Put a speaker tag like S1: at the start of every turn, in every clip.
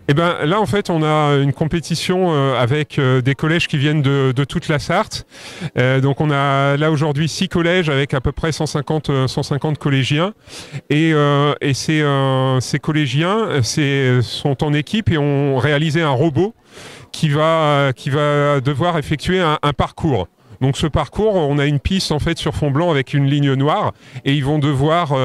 S1: Eh ben, là, en fait, on a une compétition avec des collèges qui viennent de toute la Sarthe. Donc, on a là aujourd'hui 6 collèges avec à peu près 150 collégiens. Et ces collégiens sont en équipe et ont réalisé un robot qui va devoir effectuer un parcours. Donc ce parcours, on a une piste en fait sur fond blanc avec une ligne noire et ils vont devoir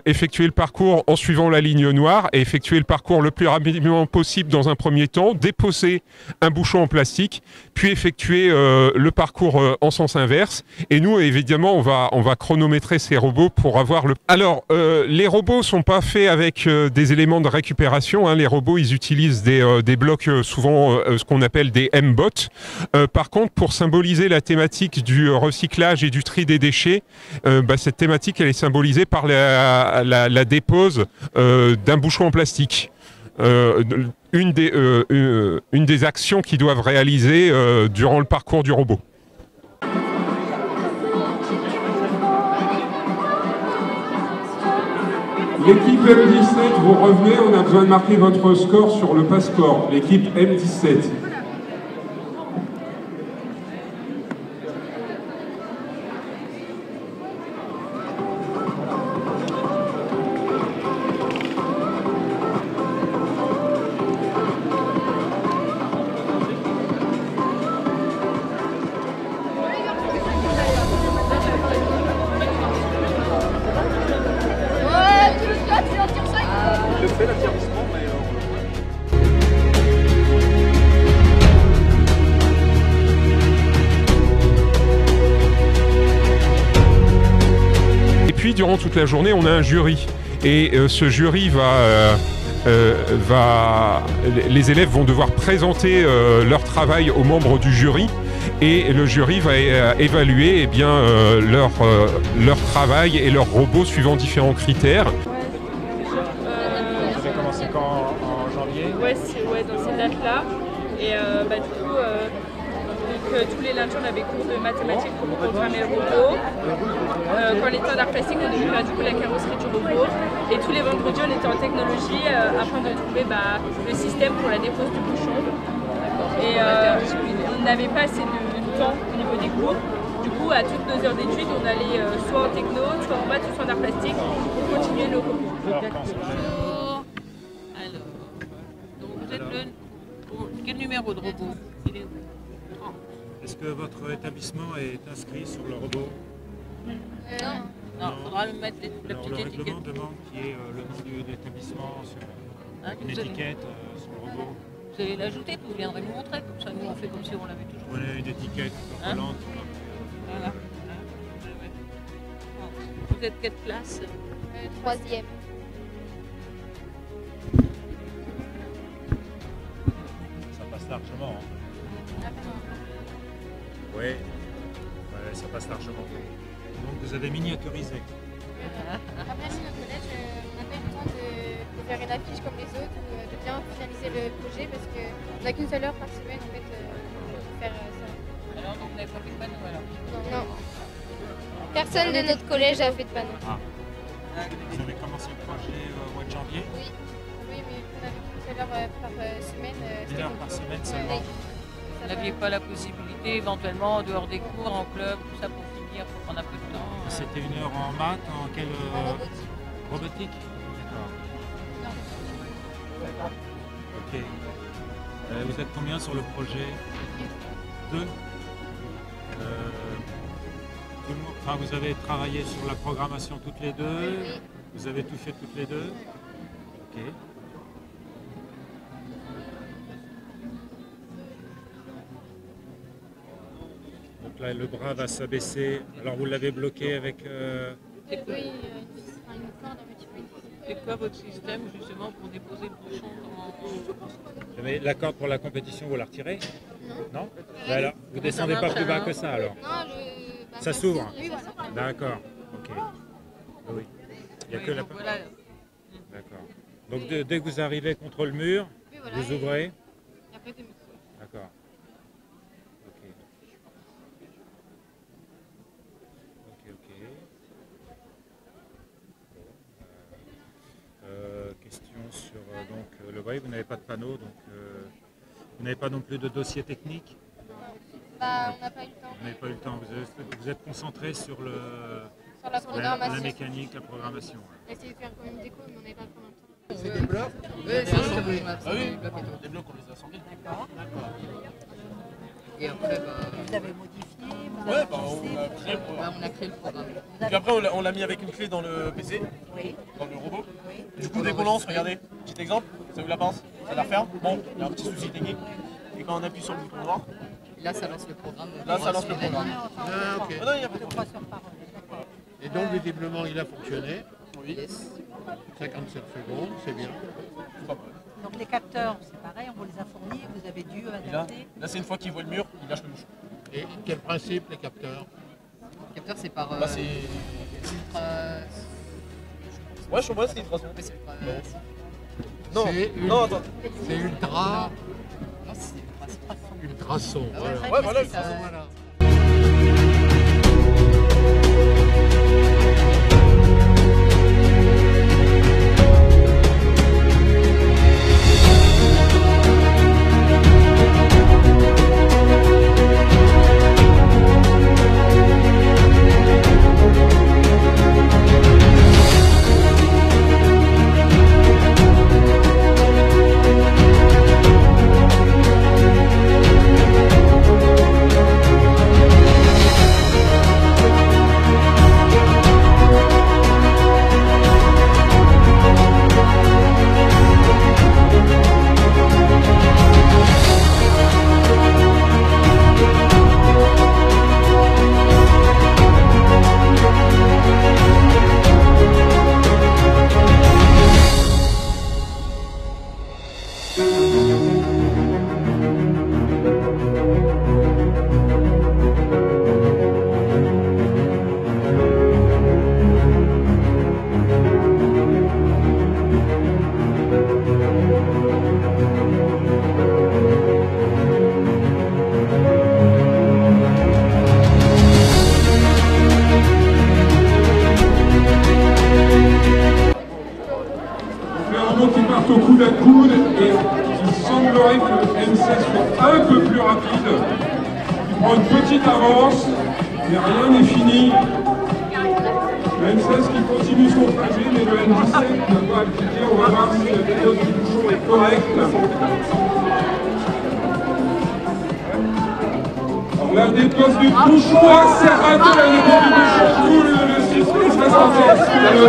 S1: effectuer le parcours en suivant la ligne noire et effectuer le parcours le plus rapidement possible dans un premier temps, déposer un bouchon en plastique, puis effectuer le parcours en sens inverse. Et nous, évidemment, on va chronométrer ces robots pour avoir le... Alors, les robots sont pas faits avec des éléments de récupération. Hein. Les robots, ils utilisent des blocs, souvent ce qu'on appelle des M-bots. Par contre, pour symboliser la thématique du recyclage et du tri des déchets, cette thématique, elle est symbolisée par la dépose d'un bouchon en plastique. Une des actions qu'ils doivent réaliser durant le parcours du robot. L'équipe M17, vous revenez, on a besoin de marquer votre score sur le passeport. L'équipe M17. Durant toute la journée, on a un jury et ce jury les élèves vont devoir présenter leur travail aux membres du jury et le jury va évaluer leur travail et leur robot suivant différents critères.
S2: Vous avez commencé quand, en janvier?
S3: Ouais, dans ces dates-là. Et du coup, tous les lundis, on avait cours de mathématiques pour programmer le robot. Quand on était en art plastique, on devait faire du coup la carrosserie du robot. Et tous les vendredis, on était en technologie afin de trouver le système pour la dépose du bouchon. Et on n'avait pas assez de temps au niveau des cours. Du coup, à toutes nos heures d'études, on allait soit en techno, soit en maths, soit en art plastique pour continuer le robot.
S4: Alors, donc vous êtes quel numéro de robot? Il est où?
S2: Est-ce que votre établissement est inscrit sur le robot?
S4: Non, il faudra le mettre la
S2: Alors,
S4: petite
S2: le
S4: étiquette.
S2: règlement demande qu'il y ait le nom de l'établissement sur une étiquette sur le robot.
S4: Vous allez l'ajouter, vous viendrez nous montrer, comme ça nous on fait comme si on l'avait toujours.
S2: Prenez une étiquette collante.
S4: Voilà. Vous êtes quelle classe?
S5: Troisième.
S2: Ça passe largement. Hein. Oui, ça passe largement. Donc vous avez miniaturisé.
S5: Après, chez notre collège, on n'a pas eu le temps de faire une affiche comme les autres ou de bien finaliser le projet parce qu'on n'a qu'une seule heure par semaine en fait pour faire ça.
S4: Alors donc vous n'avez pas fait de panneau alors?
S5: Non. Personne de notre collège a fait de panneau.
S2: Ah. Vous avez commencé le projet au mois de janvier?
S5: Oui, mais on avait qu'une seule heure par semaine.
S2: Une heure par semaine seulement?
S4: Vous n'aviez pas la possibilité éventuellement en dehors des cours, en club, tout ça pour finir, pour prendre un peu de temps?
S2: C'était une heure en maths, en quelle
S5: Robotique.
S2: robotique? D'accord. Ok. Vous êtes combien sur le projet? 2. Tout le monde, enfin, vous avez travaillé sur la programmation toutes les deux?
S5: Oui.
S2: Vous avez tout fait toutes les deux? Ok. Donc là, le bras va s'abaisser. Alors, vous l'avez bloqué avec...
S4: C'est quoi,
S5: Oui, une corde un petit peu.
S4: c'est quoi votre système justement pour déposer le bouchon
S2: Mais la corde pour la compétition, vous la retirez?
S5: Non.
S2: Non? Ben alors, vous descendez pas plus bas que ça alors?
S5: Non,
S2: Ça s'ouvre?
S5: Oui, voilà.
S2: D'accord. Ok. Oui. Il n'y a que la...
S4: Voilà.
S2: D'accord. Donc dès que vous arrivez contre le mur,
S5: Oui, voilà.
S2: vous ouvrez?
S5: Et après, c'est mis.
S2: D'accord. Ok. Ok. Question sur donc le ouais, vous n'avez pas de panneau, donc vous n'avez pas non plus de dossier technique.
S5: Bah, on n'a pas eu le temps.
S2: Vous n'avez pas eu le temps. Vous êtes concentré sur le
S5: Sur la programmation.
S2: la mécanique, la programmation. Ouais.
S5: On a essayé de faire quand même une déco, mais on n'avait pas le temps.
S6: C'est des blocs?
S7: Oui, c'est assemblé.
S6: Ah oui, des blocs, on les a assemblés.
S7: D'accord.
S6: Et après, bah...
S7: Vous avez modifié, vous
S6: Ouais,
S7: avez
S6: bah,
S7: utilisé,
S6: on a créé le programme.
S7: vous avez-
S6: Puis après, on l'a mis avec une clé dans le PC,
S7: Oui,
S6: dans le robot.
S7: oui.
S6: Du coup, dès qu'on lance, regardez, petit exemple, ça vous la pince, ça la referme. Bon, il y a un petit souci technique. Et quand on appuie sur le bouton noir,
S8: Là, ça lance le programme.
S6: là, ça lance le programme.
S9: Ah, ok.
S6: Ah non, il n'y a pas de
S7: Deux
S6: problème.
S7: fois sur parole.
S9: Et donc le déblaiement, il a fonctionné.
S6: Oui,
S8: Yes.
S9: 57 secondes, c'est bien.
S6: pas mal.
S7: Donc les capteurs, c'est pareil, on vous les a fournis, vous avez dû
S6: Et là,
S7: adapter.
S6: c'est une fois qu'il voit le mur, il lâche le bouchon.
S9: Et quel principe, les capteurs?
S8: Le capteur, c'est par.
S6: Bah, c'est...
S8: ultra.
S6: Ouais, chez moi, c'est une traçon.
S8: Ouais, c'est ultra.
S6: Non,
S9: C'est une-
S6: non, attends.
S9: C'est ultra,
S8: Non, c'est
S9: ultrason.
S8: Ah
S9: Voilà.
S8: ouais,
S6: Ouais, voilà,
S8: ça-
S9: Voilà.
S1: Les robots qui partent au coude à coude et il semblerait que le M16 soit un peu plus rapide. Il prend une petite avance, mais rien n'est fini. Le M16 qui continue son trajet, mais le M17 ne va pas appliquer. On va voir si la méthode du bouchon est correcte. Alors la dépose du bouchon accélérate la dépose du bouchon. Tout le système se passe. Le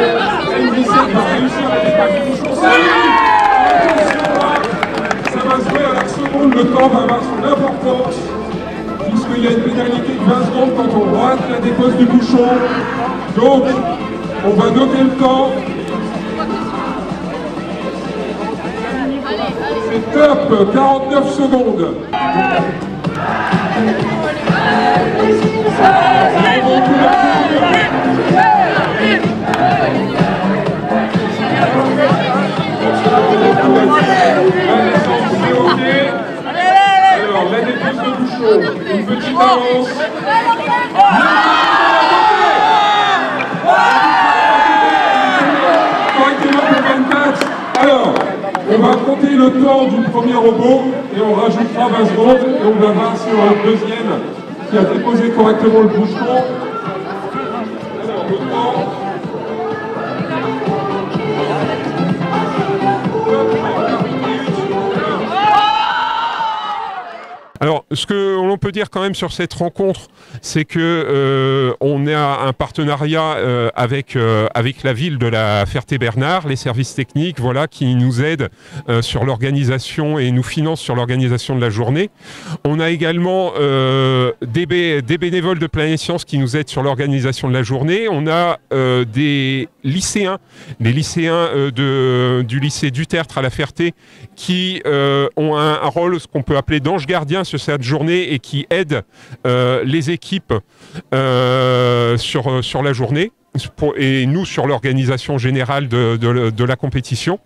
S1: M17 va réussir la dépose du bouchon. Ça va se jouer à la seconde, le temps va avoir son importance, puisqu'il y a une pénalité de 20 secondes quand on rate la dépose du bouchon. Donc, on va noter le temps. C'est top, 49 secondes. Alors, la dépose de bouchon, une petite avance. Correctement pour 24. Alors, on va compter le temps du premier robot et on rajoutera 20 secondes et on va voir sur le deuxième qui a déposé correctement le bouchon. Alors, le temps. Alors, ce que l'on peut dire quand même sur cette rencontre, c'est que on a un partenariat avec la ville de la Ferté-Bernard, les services techniques, voilà, qui nous aident sur l'organisation et nous financent sur l'organisation de la journée. On a également des bénévoles de Planète Science qui nous aident sur l'organisation de la journée. On a des lycéens du lycée Dutertre à la Ferté qui ont un rôle, ce qu'on peut appeler d'ange gardien sur cette journée et qui aident les équipes sur la journée et nous sur l'organisation générale de la compétition.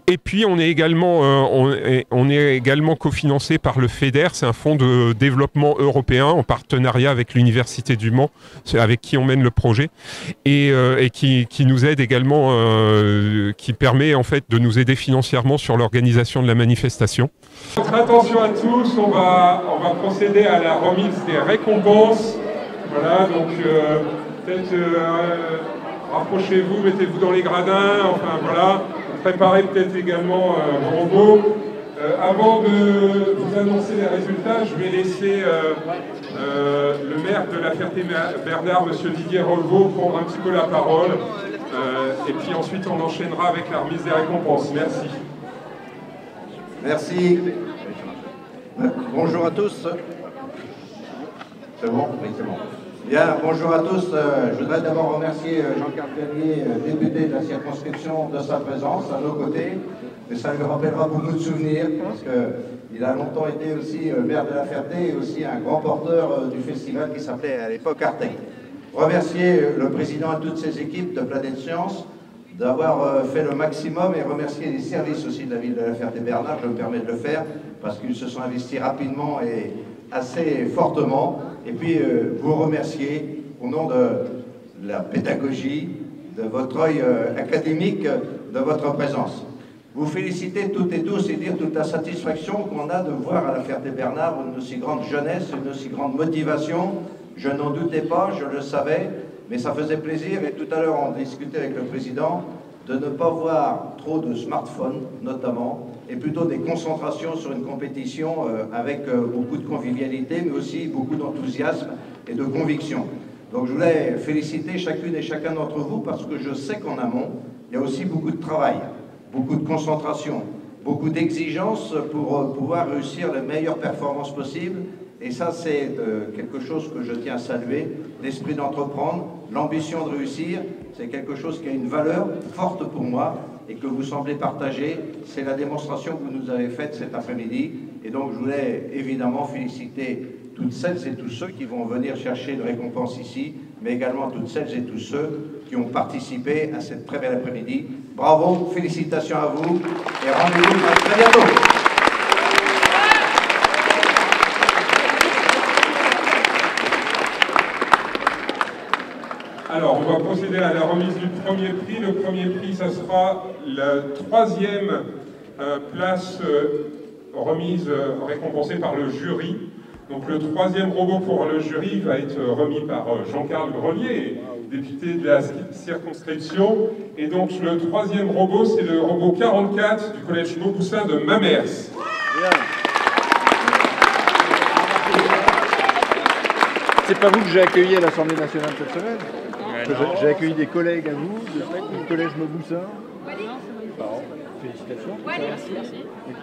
S1: Et puis on est également cofinancé par le FEDER, c'est un fonds de développement européen en partenariat avec l'Université du Mans, avec qui on mène le projet, et qui nous aide également, qui permet en fait de nous aider financièrement sur l'organisation de la manifestation. Attention à tous, on va procéder à la remise des récompenses. Voilà, donc peut-être rapprochez-vous, mettez-vous dans les gradins, enfin voilà. Préparez peut-être également vos robots. Avant de vous annoncer les résultats, je vais laisser le maire de La Ferté-Bernard, M. Didier Revaux, prendre un petit peu la parole. Et puis ensuite, on enchaînera avec la remise des récompenses. Merci.
S10: Merci. Bonjour à tous. C'est bon? Oui, c'est bon. Bien, bonjour à tous. Je voudrais d'abord remercier Jean-Carl Perrier, député de la circonscription, de sa présence à nos côtés. Mais ça lui rappellera beaucoup de souvenirs, parce qu'il a longtemps été aussi maire de La Ferté et aussi un grand porteur du festival qui s'appelait à l'époque Artec. Remercier le président et toutes ses équipes de Planète Science d'avoir fait le maximum et remercier les services aussi de la ville de La Ferté-Bernard, je me permets de le faire, parce qu'ils se sont investis rapidement et assez fortement. Et puis vous remercier au nom de la pédagogie, de votre œil académique, de votre présence. Vous féliciter toutes et tous et dire toute la satisfaction qu'on a de voir à La Ferté-Bernard une aussi grande jeunesse, une aussi grande motivation. Je n'en doutais pas, je le savais, mais ça faisait plaisir. Et tout à l'heure, on discutait avec le président de ne pas voir trop de smartphones, notamment, et plutôt des concentrations sur une compétition avec beaucoup de convivialité, mais aussi beaucoup d'enthousiasme et de conviction. Donc je voulais féliciter chacune et chacun d'entre vous, parce que je sais qu'en amont, il y a aussi beaucoup de travail, beaucoup de concentration, beaucoup d'exigences pour pouvoir réussir les meilleures performances possibles. Et ça, c'est quelque chose que je tiens à saluer, l'esprit d'entreprendre, l'ambition de réussir, c'est quelque chose qui a une valeur forte pour moi et que vous semblez partager. C'est la démonstration que vous nous avez faite cet après-midi. Et donc, je voulais évidemment féliciter toutes celles et tous ceux qui vont venir chercher une récompense ici, mais également toutes celles et tous ceux qui ont participé à cette très belle après-midi. Bravo, félicitations à vous et rendez-vous à très bientôt.
S1: Alors, on va procéder à la remise du premier prix. Le premier prix, ça sera la troisième place remise, récompensée par le jury. Donc, le troisième robot pour le jury va être remis par Jean-Carl Grelier, député de la circonscription. Et donc, le troisième robot, c'est le robot 44 du collège Mauboussin de Mamers.
S11: C'est pas vous que j'ai accueilli à l'Assemblée nationale cette semaine? J'ai accueilli des collègues à vous, du collège Mauboussin. Bon, félicitations.
S3: Merci.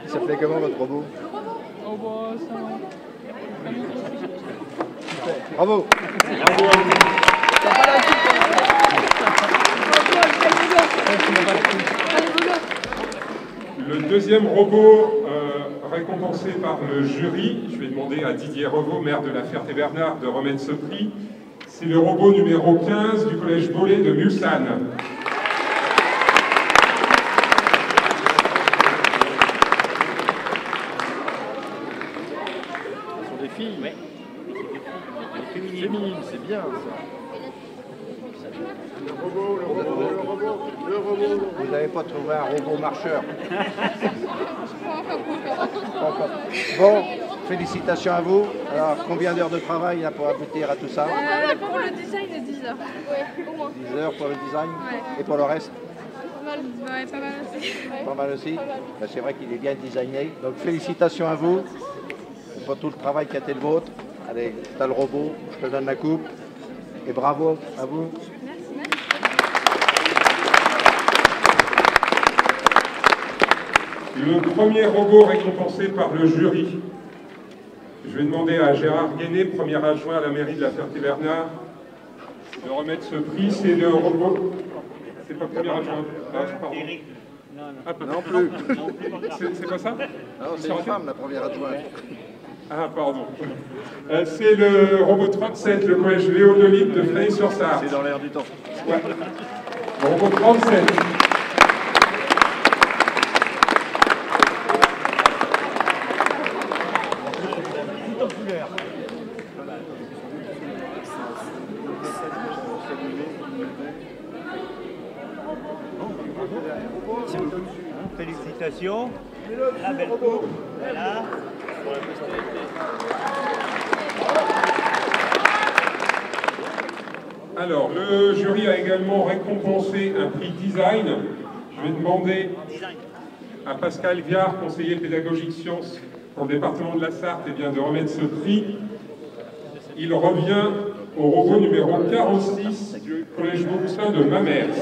S11: Il s'appelait comment votre robot? Bravo.
S1: Le deuxième robot récompensé par le jury, je vais demander à Didier Revaux, maire de La Ferté-Bernard, de remettre ce prix. C'est le robot numéro 15 du collège Bollé de Mulsanne.
S11: Ce sont des filles. Oui. Féminines, c'est bien ça. Le robot.
S10: Vous n'avez pas trouvé un robot marcheur? Bon, félicitations à vous. Alors, combien d'heures de travail il y a pour aboutir à tout ça?
S3: Pour le design, 10 heures. Ouais, au moins.
S10: 10 heures pour le design?
S3: Ouais.
S10: Et pour le reste?
S3: Ouais, pas mal aussi.
S10: Pas mal aussi? Ben, c'est vrai qu'il est bien designé. Donc, félicitations à vous pour tout le travail qui a été le vôtre. Allez, t'as le robot, je te donne la coupe. Et bravo à vous.
S1: Le premier robot récompensé par le jury. Je vais demander à Gérard Guéné, premier adjoint à la mairie de La Ferté-Bernard, de remettre ce prix. C'est le robot. C'est pas le premier adjoint. Pardon.
S11: Non plus.
S1: C'est quoi ça?
S10: Non, c'est une femme, la première adjointe.
S1: Ah, pardon. C'est le robot 37, le collège Léo Delibes de Fleury-sur-Sarthe.
S11: C'est dans l'air du temps.
S1: Ouais. Le robot 37.
S2: Merci beaucoup. Félicitations. La belle coupe. Voilà.
S1: Alors, le jury a également récompensé un prix design. Je vais demander à Pascal Viard, conseiller pédagogique sciences pour le département de la Sarthe, de remettre ce prix. Il revient au robot numéro 46 du collège Mauboussin de Mamers.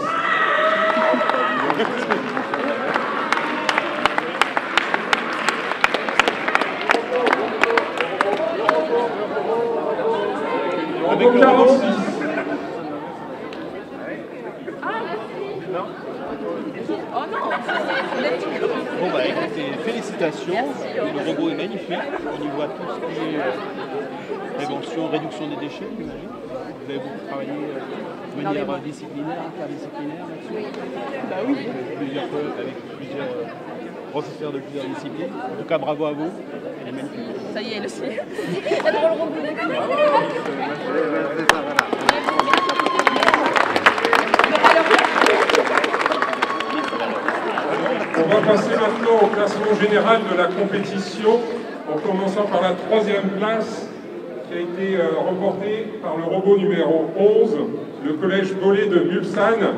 S1: Robot 46.
S12: Bon bah écoutez, félicitations, le robot est magnifique, on y voit tout ce qui est prévention, réduction des déchets, j'imagine. Vous avez beaucoup travaillé de manière disciplinaire, interdisciplinaire là-dessus. Bah oui, avec plusieurs professeurs de plusieurs disciplines. En tout cas, bravo à vous, elle est magnifique.
S3: Ça y est, le ciel. C'est drôle, le robot.
S1: On va passer maintenant au classement général de la compétition, en commençant par la 3e place qui a été remportée par le robot numéro 11, le collège Bollé de Mulsanne.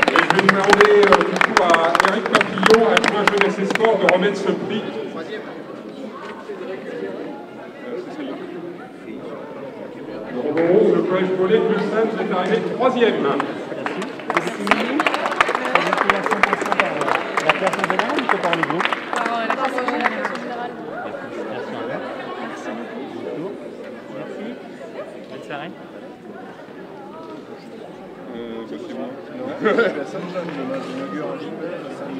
S1: Et je vais demander du coup à Eric Papillon, adjoint jeunesse et sport, de remettre ce prix. Le robot 11, le collège Bollé de Mulsanne, c'est arrivé 3e.
S12: La classe en général ou par le groupe?
S3: La classe générale.
S12: Merci beaucoup. Merci. Bonne soirée.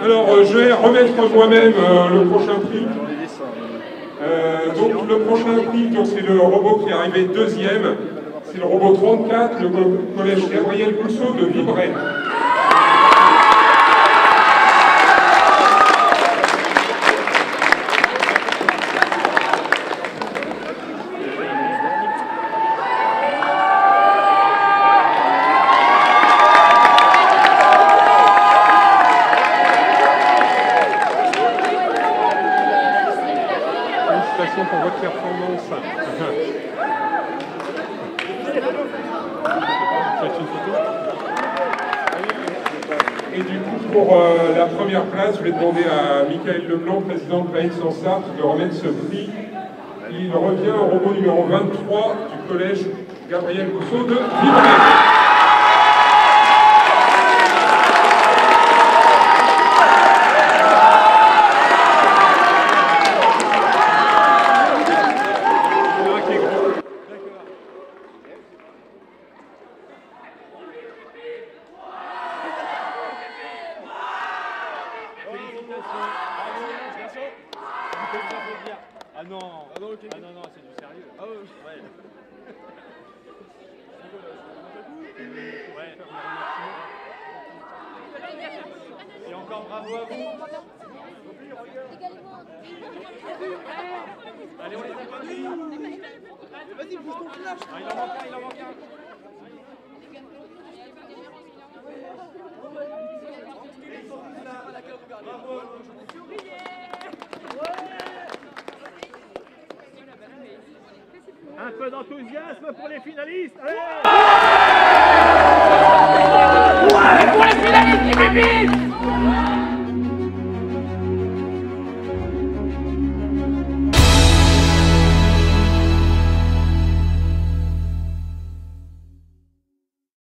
S1: Alors, je vais remettre moi-même le prochain prix. Donc, le prochain prix, c'est le robot qui est arrivé 2e. C'est le robot 34, le collège Gabriel Pousseau de Vibray. Félicitations pour votre performance. Et du coup, pour la première place, je vais demander à Michael Leblanc, président de Païs en Sarthe, de remettre ce prix. Il revient au robot numéro 23 du collège Gabriel Rousseau de Vibray.
S12: Ah non, c'est du sérieux. Ah ouais. Et encore bravo à vous. Allez, on les applaudit. Vas-y, pousse ton flash. Ah, il en manque un. Un peu d'enthousiasme pour les finalistes. Allez!
S13: Ouais, pour les finalistes, les bébés!